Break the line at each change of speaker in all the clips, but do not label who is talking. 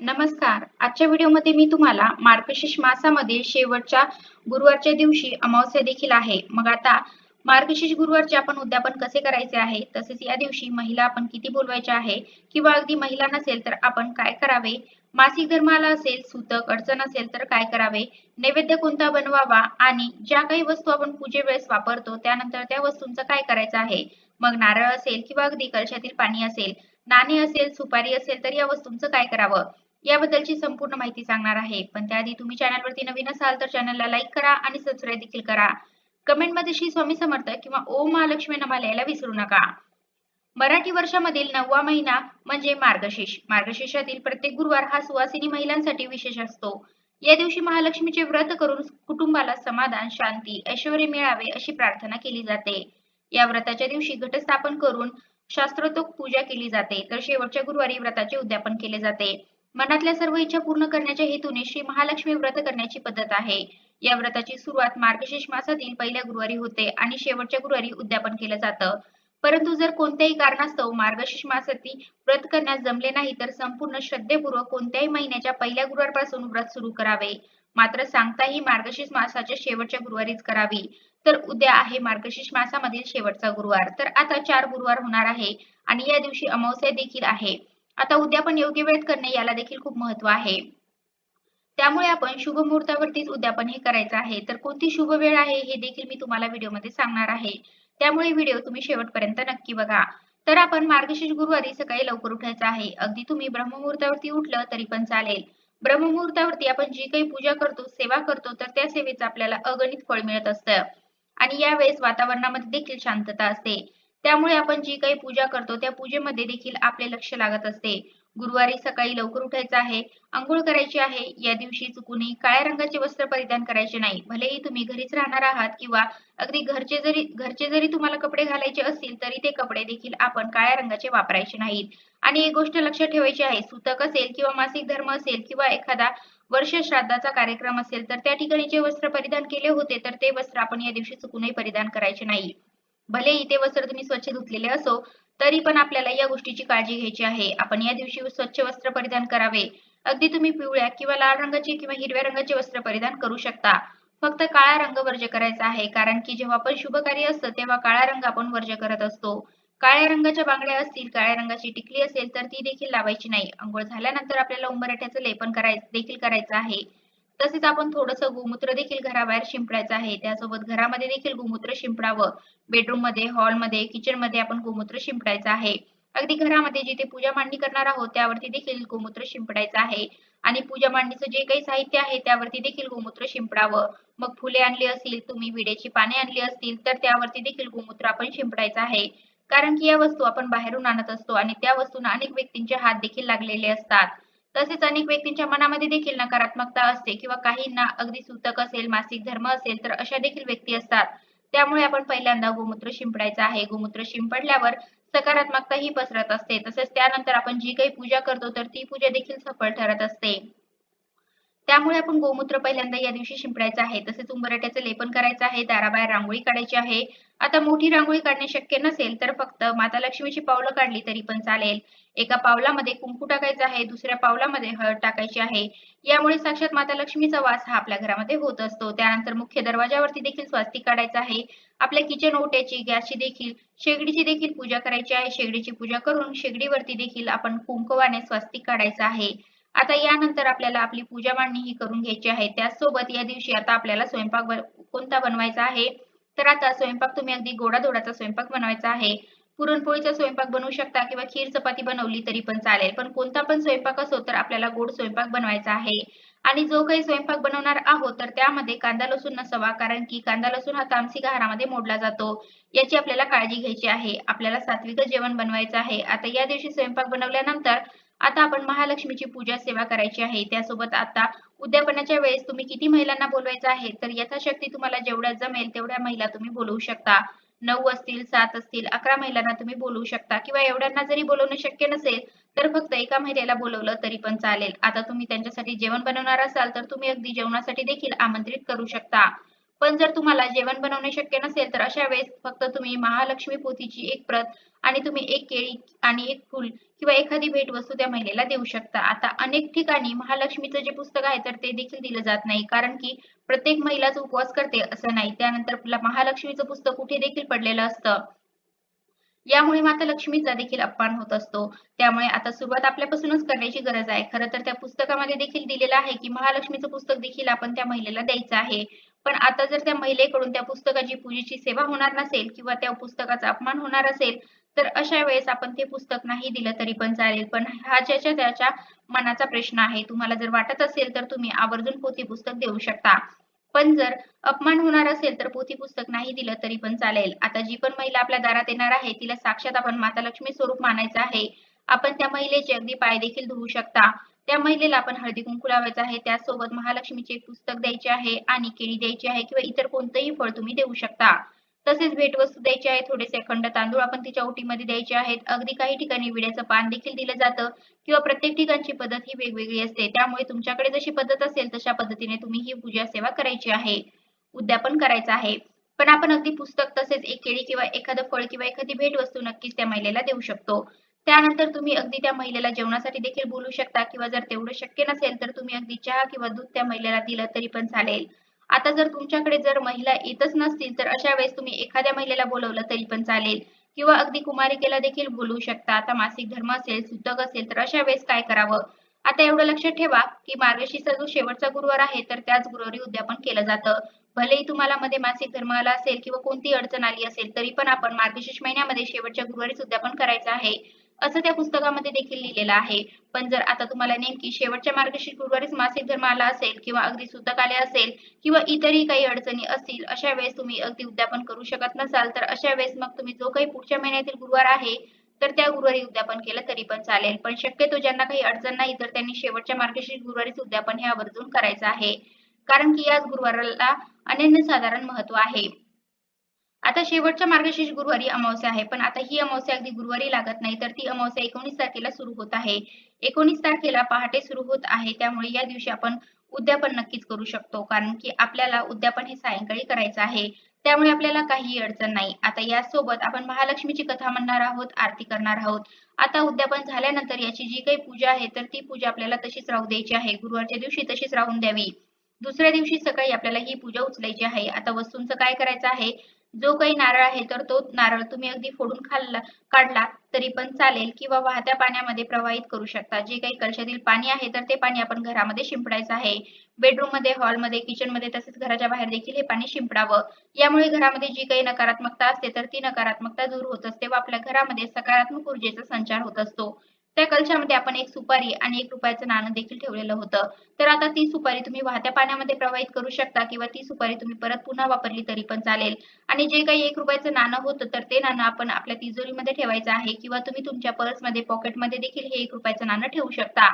नमस्कार. आजच्या व्हिडिओमध्ये मी तुम्हाला मार्गशीर्ष मासामध्ये शेवटच्या गुरुवारच्या दिवशी अमावस्या देखील आहे. मग आता मार्गशीर्ष गुरुवारचे आपण उद्यापन कसे करायचे आहे, तसेच या दिवशी महिला आपण किती बोलवायच्या आहे किंवा अगदी महिला नसेल तर आपण काय करावे, मासिक धर्म आला असेल, सूतक अडचण असेल तर काय करावे, नैवेद्य कोणता बनवावा आणि ज्या काही वस्तू आपण पूजेवेळेस वापरतो त्यानंतर त्या वस्तूंचं काय करायचं आहे. मग नारळ असेल किंवा अगदी कलशातील पाणी असेल, नाणे असेल, सुपारी असेल तर या वस्तूंचं काय करावं याबद्दलची संपूर्ण माहिती सांगणार आहे. पण त्याआधी तुम्ही चॅनलवरती नवीन असाल तर चॅनलला लाईक करा आणि सबस्क्राईब देखील करा. कमेंटमध्ये श्री स्वामी समर्थ किंवा ओम महालक्ष्मी नमः लिहायला विसरू नका. मराठी वर्षामधील 9वा महिना म्हणजे मार्गशीर्ष. मार्गशीर्षातील प्रत्येक गुरुवार हा सुवासिनी महिलांसाठी विशेष असतो. या दिवशी महालक्ष्मीचे व्रत करून कुटुंबाला समाधान, शांती, ऐश्वर्य मिळावे अशी प्रार्थना केली जाते. या व्रताच्या दिवशी घटस्थापन करून शास्त्रोक्त पूजा केली जाते, तर शेवटच्या गुरुवारी व्रताचे उद्यापन केले जाते. मनातल्या सर्व इच्छा पूर्ण करण्याच्या हेतूने श्री महालक्ष्मी व्रत करण्याची पद्धत आहे. या व्रताची सुरुवात मार्गशीर्ष मासातील पहिल्या गुरुवारी होते आणि शेवटच्या गुरुवारी उद्यापन केलं जातं. परंतु जर कोणत्याही कारणास्तव मार्गशीर्ष मासातील व्रत करण्यास जमले नाही तर संपूर्ण श्रद्धेपूर्वक कोणत्याही महिन्याच्या पहिल्या गुरुवारपासून व्रत सुरू करावे. मात्र सांगता ही मार्गशीर्ष मासाच्या शेवटच्या गुरुवारीच करावी. तर उद्या आहे मार्गशीर्ष मासामधील शेवटचा गुरुवार. तर आता 4 गुरुवार होणार आहे आणि या दिवशी अमावस्या देखील आहे. आता उद्यापन योग्य वेळेत करणे याला देखील खूप महत्त्व आहे. त्यामुळे आपण शुभ मुहूर्तावरतीच उद्यापन हे करायचं आहे. तर कोणती शुभ वेळ आहे हे देखील मी तुम्हाला व्हिडिओमध्ये सांगणार आहे. त्यामुळे व्हिडिओ तुम्ही शेवटपर्यंत नक्की बघा. तर आपण मार्गशीर्ष गुरुवारी सकाळी लवकर उठायचं आहे. अगदी तुम्ही ब्रह्ममुहूर्तावरती उठलं तरी पण चालेल. ब्रह्ममुहूर्तावरती आपण जी काही पूजा करतो, सेवा करतो तर त्या सेवेचं आपल्याला अगणित फळ मिळत असतं. आणि यावेळेस वातावरणामध्ये देखील शांतता असते. त्यामुळे आपण जी काही पूजा करतो त्या पूजेमध्ये देखील आपले लक्ष लागत असते. गुरुवारी सकाळी लवकर उठायचं आहे. अंघोळ करायची आहे. या दिवशी चुकूनही काळ्या रंगाचे वस्त्र परिधान करायचे नाही. भलेही तुम्ही घरीच राहणार आहात किंवा अगदी घरचे जरी तुम्हाला कपडे घालायचे असतील तरी ते कपडे देखील आपण काळ्या रंगाचे वापरायचे नाहीत. आणि एक गोष्ट लक्षात ठेवायची आहे, सूतक असेल किंवा मासिक धर्म असेल किंवा एखादा वर्ष श्राद्धाचा कार्यक्रम असेल तर त्या ठिकाणी जे वस्त्र परिधान केले होते तर ते वस्त्र आपण या दिवशी चुकूनही परिधान करायचे नाही. भलेही ते वस्त्र तुम्ही स्वच्छ धुतलेले असो तरी पण आपल्याला या गोष्टीची काळजी घ्यायची आहे. आपण या दिवशी स्वच्छ वस्त्र परिधान करावे. अगदी तुम्ही पिवळ्या किंवा लाल रंगाचे किंवा हिरव्या रंगाचे वस्त्र परिधान करू शकता. फक्त काळा रंग वर्ज्य करायचा आहे, कारण की जेव्हा आपण शुभ कार्य असतं तेव्हा काळा रंग आपण वर्ज्य करत असतो. काळ्या रंगाच्या बांगड्या असतील, काळ्या रंगाची टिकली असेल तर ती देखील लावायची नाही. अंघोळ झाल्यानंतर आपल्याला उंबरठ्याचं लेपन देखील करायचं आहे. तसेच आपण थोडंसं गोमूत्र देखील घराबाहेर शिंपडायचं आहे. त्यासोबत घरामध्ये देखील गोमूत्र शिंपडावं. बेडरूममध्ये, हॉलमध्ये, किचनमध्ये आपण गोमूत्र शिंपडायचं आहे. अगदी घरामध्ये जिथे पूजा मांडणी करणार आहोत त्यावरती देखील गोमूत्र शिंपडायचं आहे. आणि पूजा मांडणीचं जे काही साहित्य आहे त्यावरती देखील गोमूत्र शिंपडावं. मग फुले आणली असतील, तुम्ही विड्याची पाने आणली असतील तर त्यावरती देखील गोमूत्र आपण शिंपडायचं आहे. कारण की या वस्तू आपण बाहेरून आणत असतो आणि त्या वस्तूंना अनेक व्यक्तींचे हात देखील लागलेले असतात. तसेच अनेक व्यक्तींच्या मनामध्ये देखील नकारात्मकता असते किंवा काहींना अगदी सूतक असेल, मासिक धर्म असेल तर अशा देखील व्यक्ती असतात. त्यामुळे आपण पहिल्यांदा गोमूत्र शिंपडायचं आहे. गोमूत्र शिंपडल्यावर सकारात्मकता ही पसरत असते. तसेच त्यानंतर आपण जी काही पूजा करतो तर ती पूजा देखील सफल ठरत असते. त्यामुळे आपण गोमूत्र पहिल्यांदा या दिवशी शिंपडायचं आहे. तसेच उंबरठ्याचं लेपन करायचं आहे. दाराबाहेर रांगोळी काढायची आहे. आता मोठी रांगोळी काढणे शक्य नसेल तर फक्त माता लक्ष्मीची पावलं काढली तरी पण चालेल. एका पावलामध्ये कुंकू टाकायचं आहे, दुसऱ्या पावलामध्ये हळद टाकायची आहे. यामुळे साक्षात माता लक्ष्मीचा वास हा आपल्या घरामध्ये होत असतो. त्यानंतर मुख्य दरवाजावरती देखील स्वास्तिक काढायचं आहे. आपल्या किचन ओट्याची, गॅसची देखील, शेगडीची देखील पूजा करायची आहे. शेगडीची पूजा करून शेगडीवरती देखील आपण कुंकवाने स्वास्तिक काढायचं आहे. आता यानंतर आपल्याला आपली पूजा मांडणी ही करून घ्यायची आहे. त्याचसोबत या दिवशी आता आपल्याला स्वयंपाक कोणता बनवायचा आहे, तर आता स्वयंपाक तुम्ही अगदी गोडाधोडाचा स्वयंपाक बनवायचा आहे. पुरणपोळीचा स्वयंपाक बनवू शकता किंवा खीर चपाती बनवली तरी पण चालेल. पण कोणता पण स्वयंपाक असो तर आपल्याला गोड स्वयंपाक बनवायचा आहे. आणि जो काही स्वयंपाक बनवणार आहोत तर त्यामध्ये कांदा लसूण नसावा, कारण की कांदा लसूण हा तामसिक आहारामध्ये मोडला जातो. याची आपल्याला काळजी घ्यायची आहे. आपल्याला सात्विक जेवण बनवायचं आहे. आता या दिवशी स्वयंपाक बनवल्यानंतर आता आपण महालक्ष्मीची पूजा सेवा करायची आहे. त्यासोबत आता उद्यापनाच्या वेळेस तुम्ही किती महिलांना बोलवायचं आहे, तर यथाशक्ती तुम्हाला जेवढ्या जमेल तेवढ्या महिला तुम्ही बोलवू शकता. 9 असतील, 7 असतील, 11 महिलांना तुम्ही बोलवू शकता किंवा एवढ्यांना जरी बोलवणं शक्य नसेल तर फक्त एका महिलेला बोलवलं तरी पण चालेल. आता तुम्ही त्यांच्यासाठी जेवण बनवणार असाल तर तुम्ही अगदी जेवणासाठी देखील आमंत्रित करू शकता. पण जर तुम्हाला जेवण बनवणे शक्य नसेल तर अशा वेळेस फक्त तुम्ही महालक्ष्मी पोथीची एक प्रत आणि तुम्ही एक केळी आणि एक फूल किंवा एखादी भेटवस्तू त्या महिलेला देऊ शकता. आता अनेक ठिकाणी महालक्ष्मीचं जे पुस्तक आहे तर ते देखील दिलं जात नाही, कारण की प्रत्येक महिलाच उपवास करते असं नाही. त्यानंतर महालक्ष्मीचं पुस्तक कुठे देखील पडलेलं असतं. यामुळे माता लक्ष्मीचा देखील अपमान होत असतो. त्यामुळे आता सुरुवात आपल्यापासूनच करण्याची गरज आहे. खरं तर त्या पुस्तकामध्ये देखील दिलेलं आहे, की महालक्ष्मीचं पुस्तक देखील आपण त्या महिलेला द्यायचं आहे. पण आता जर त्या महिलेकडून त्या पुस्तकाची पूजेची सेवा होणार नसेल किंवा त्या पुस्तकाचा अपमान होणार असेल, तर अशा वेळेस आपण ते पुस्तक नाही दिलं तरी पण चालेल. पण हा ज्याच्या त्याच्या मनाचा प्रश्न आहे. तुम्हाला जर वाटत असेल तर तुम्ही आवर्जून पोथी पुस्तक देऊ शकता. पण जर अपमान होणार असेल तर पोथी पुस्तक नाही दिलं तरी पण चालेल. आता जी पण महिला आपल्या दारात येणार आहे तिला साक्षात आपण माता लक्ष्मी स्वरूप मानायचं आहे. आपण त्या महिलेचे अगदी पाय देखील धुवू शकता. त्या महिलेला आपण हळदी-कुंकू लावायचं आहे. त्याचसोबत महालक्ष्मीचे एक पुस्तक द्यायचे आहे आणि केळी द्यायची आहे किंवा इतर कोणतंही फळ तुम्ही देऊ शकता. तसेच भेटवस्तू द्यायची आहे. थोडेसे अखंड तांदूळ आपण तिच्या ओटीमध्ये द्यायचे आहेत. अगदी काही ठिकाणी विड्याचं पान देखील दिलं जातं किंवा प्रत्येक ठिकाणची पद्धत ही वेगवेगळी असते. त्यामुळे तुमच्याकडे जशी पद्धत असेल तशा पद्धतीने तुम्ही ही पूजा सेवा करायची आहे. उद्यापन करायचं आहे. पण आपण अगदी पुस्तक तसेच एक केळी किंवा एखादं फळ किंवा एखादी भेटवस्तू नक्कीच त्या महिलेला देऊ शकतो. त्यानंतर तुम्ही अगदी त्या महिलेला जेवणासाठी देखील बोलवू शकता किंवा जर तेवढं शक्य नसेल तर तुम्ही अगदी चहा किंवा दूध त्या महिलेला दिलं तरी पण चालेल. आता जर तुमच्याकडे जर महिला येतच नसतील तर अशा वेळेस तुम्ही एखाद्या महिलेला बोलावलं तरी पण चालेल किंवा अगदी कुमारिकेला देखील बोलवू शकता. आता मासिक धर्म असेल, सुतक असेल तर अशा वेळेस काय करावं? आता एवढं लक्षात ठेवा, की मार्गशीर्षचा जो शेवटचा गुरुवार आहे तर त्याच गुरुवारी उद्यापन केलं जातं. भलेही तुम्हाला मध्ये मासिक धर्म आला असेल किंवा कोणतीही अडचण आली असेल, तरी पण आपण मार्गशीर्ष महिन्यामध्ये शेवटच्या गुरुवारीच उद्यापन करायचं आहे, असं त्या पुस्तकामध्ये देखील लिहिलेलं आहे. पण जर आता तुम्हाला नेमकी शेवटच्या मार्गशीर्ष गुरुवारीच मासिक धर्म आला असेल किंवा अगदी सुतक आले असेल किंवा इतरही काही अडचणी असतील, अशा वेळेस तुम्ही अगदी उद्यापन करू शकत नसाल, तर अशा वेळेस मग तुम्ही जो काही पुढच्या महिन्यातील गुरुवार आहे, तर त्या गुरुवारी उद्यापन केलं तरी पण चालेल. पण शक्यतो ज्यांना काही अडचण नाही, तर त्यांनी शेवटच्या मार्गशीर्ष गुरुवारीच उद्यापन हे आवर्जून करायचं आहे. कारण की याच गुरुवाराला अनन्यसाधारण महत्त्व आहे. आता शेवटच्या मार्गशीर्ष गुरुवारी अमावास्या आहे. पण आता ही अमावास्या अगदी गुरुवारी लागत नाही, तर ती अमावास्या 19 तारखेला सुरू होत आहे. 19 तारखेला पहाटे सुरू होत आहे. त्यामुळे या दिवशी आपण उद्यापन नक्कीच करू शकतो. कारण की आपल्याला उद्यापन हे सायंकाळी करायचं आहे. त्यामुळे आपल्याला काहीही अडचण नाही. आता यासोबत आपण महालक्ष्मीची कथा म्हणणार आहोत, आरती करणार आहोत. आता उद्यापन झाल्यानंतर याची जी काही पूजा आहे, तर ती पूजा आपल्याला तशीच राहू द्यायची आहे. गुरुवारच्या दिवशी तशीच राहून द्यावी. दुसऱ्या दिवशी सकाळी आपल्याला ही पूजा उचलायची आहे. आता वस्तूंचं काय करायचं आहे, जो काही नारळ आहे तर तो नारळ तुम्ही अगदी फोडून काढला तरी पण चालेल किंवा वाहत्या पाण्यामध्ये प्रवाहित करू शकता. जे काही कलशातील पाणी आहे तर ते पाणी आपण घरामध्ये शिंपडायचं आहे. बेडरूममध्ये, हॉलमध्ये, किचनमध्ये तसेच घराच्या बाहेर देखील हे पाणी शिंपडावं. यामुळे घरामध्ये जी काही नकारात्मकता असते तर ती नकारात्मकता दूर होत असते व आपल्या घरामध्ये सकारात्मक ऊर्जेचा संचार होत असतो. त्या कलशामध्ये आपण एक सुपारी आणि ₹1 नाणं देखील ठेवलेलं होतं. तर आता ती सुपारी तुम्ही वाहत्या पाण्यामध्ये प्रवाहित करू शकता किंवा ती सुपारी तुम्ही परत पुन्हा वापरली तरी पण चालेल. आणि जे काही ₹1 नाणं होतं, तर ते नाणं आपण आपल्या तिजोरीमध्ये ठेवायचं आहे किंवा तुम्ही तुमच्या पर्समध्ये, पॉकेटमध्ये देखील हे ₹1 नाणं ठेवू शकता.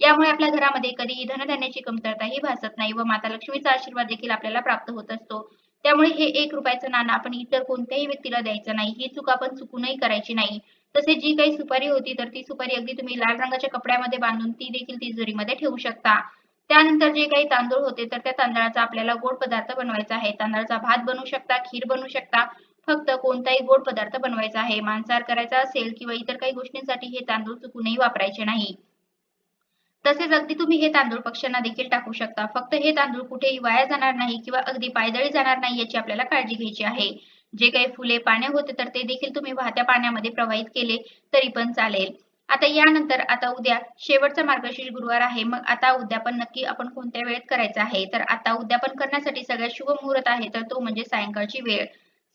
यामुळे आपल्या घरामध्ये कधीही धनधान्याची कमतरताही भासत नाही व माता लक्ष्मीचा आशीर्वाद देखील आपल्याला प्राप्त होत असतो. त्यामुळे हे ₹1 नाणं आपण इतर कोणत्याही व्यक्तीला द्यायचं नाही. ही चूक आपण चुकूनही करायची नाही. तसेच जी काही सुपारी होती, तर ती सुपारी अगदी तुम्ही लाल रंगाच्या कपड्यामध्ये बांधून ती देखील तिजोरीमध्ये ठेवू शकता. त्यानंतर जे काही तांदूळ होते, तर त्या तांदळाचा आपल्याला गोड पदार्थ बनवायचा आहे. तांदळाचा भात बनवू शकता, खीर बनवू शकता. फक्त कोणताही गोड पदार्थ बनवायचा आहे. मांसाहार करायचा असेल किंवा इतर काही गोष्टींसाठी हे तांदूळ चुकूनही वापरायचे नाही. तसेच अगदी तुम्ही हे तांदूळ पक्ष्यांना देखील टाकू शकता. फक्त हे तांदूळ कुठेही वाया जाणार नाही किंवा अगदी पायदळी जाणार नाही याची आपल्याला काळजी घ्यायची आहे. जे काही फुले, पाने होते तर ते देखील तुम्ही वाहत्या पाण्यामध्ये प्रवाहित केले तरी पण चालेल. आता यानंतर आता उद्या शेवटचा मार्गशीर्ष गुरुवार आहे. मग आता उद्यापन नक्की आपण कोणत्या वेळेत करायचं आहे? तर आता उद्यापन करण्यासाठी सगळ्यात शुभ मुहूर्त आहे तर तो म्हणजे सायंकाळची वेळ.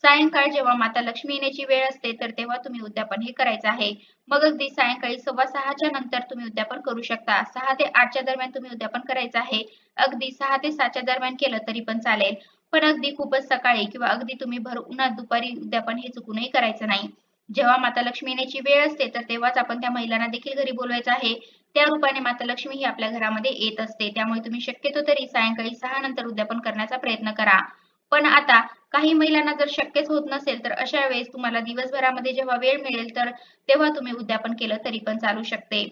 सायंकाळ जेव्हा माता लक्ष्मी येण्याची वेळ असते तर तेव्हा तुम्ही उद्यापन हे करायचं आहे. मग अगदी सायंकाळी 6:15च्या नंतर तुम्ही उद्यापन करू शकता. 6 ते 8च्या दरम्यान तुम्ही उद्यापन करायचं आहे. अगदी 6 ते 7च्या दरम्यान केलं तरी पण चालेल. पण अगदी खूपच सकाळी किंवा अगदी तुम्ही भर उन्हात दुपारी उद्यापन हे चुकूनही करायचं नाही. जेव्हा माता लक्ष्मी येण्याची वेळ असते, तर तेव्हाच आपण त्या महिलांना देखील घरी बोलवायचं आहे. त्या रूपाने माता लक्ष्मी ही आपल्या घरामध्ये येत असते. त्यामुळे तुम्ही शक्यतो तरी सायंकाळी 6 नंतर उद्यापन करण्याचा प्रयत्न करा. पण आता काही महिलांना जर शक्यच होत नसेल, तर अशा वेळेस तुम्हाला दिवसभरामध्ये जेव्हा वेळ मिळेल, तर तेव्हा तुम्ही उद्यापन केलं तरी पण चालू शकते.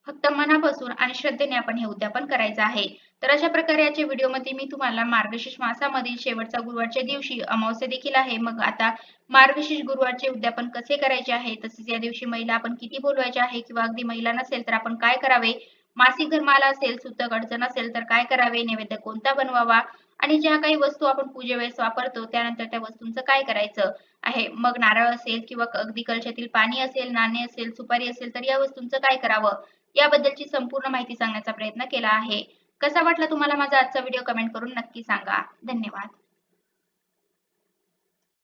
फक्त मनापासून आणि श्रद्धेने आपण हे उद्यापन करायचं आहे. तर अशा प्रकारे आजच्या व्हिडिओमध्ये मी तुम्हाला मार्गशीर्ष मासामधील शेवटचा गुरुवारच्या दिवशी अमावस्या देखील आहे. मग आता मार्गशीर्ष गुरुवारचे उद्यापन कसे करायचे आहे, तसेच या दिवशी महिला आपण किती बोलवायचे आहे किंवा अगदी महिला नसेल तर आपण काय करावे, मासिक धर्म आला असेल, सुतक अडचण असेल तर काय करावे, नैवेद्य कोणता बनवावा आणि ज्या काही वस्तू आपण पूजेवेळेस वापरतो त्यानंतर त्या वस्तूंचं काय करायचं आहे. मग नारळ असेल किंवा अगदी कलशातील पाणी असेल, नाणे असेल, सुपारी असेल तर या वस्तूंचं काय करावं याबद्दलची संपूर्ण माहिती सांगण्याचा प्रयत्न केला आहे. कसा वाटला तुम्हाला माझा आजचा व्हिडिओ कमेंट करून नक्की सांगा. धन्यवाद.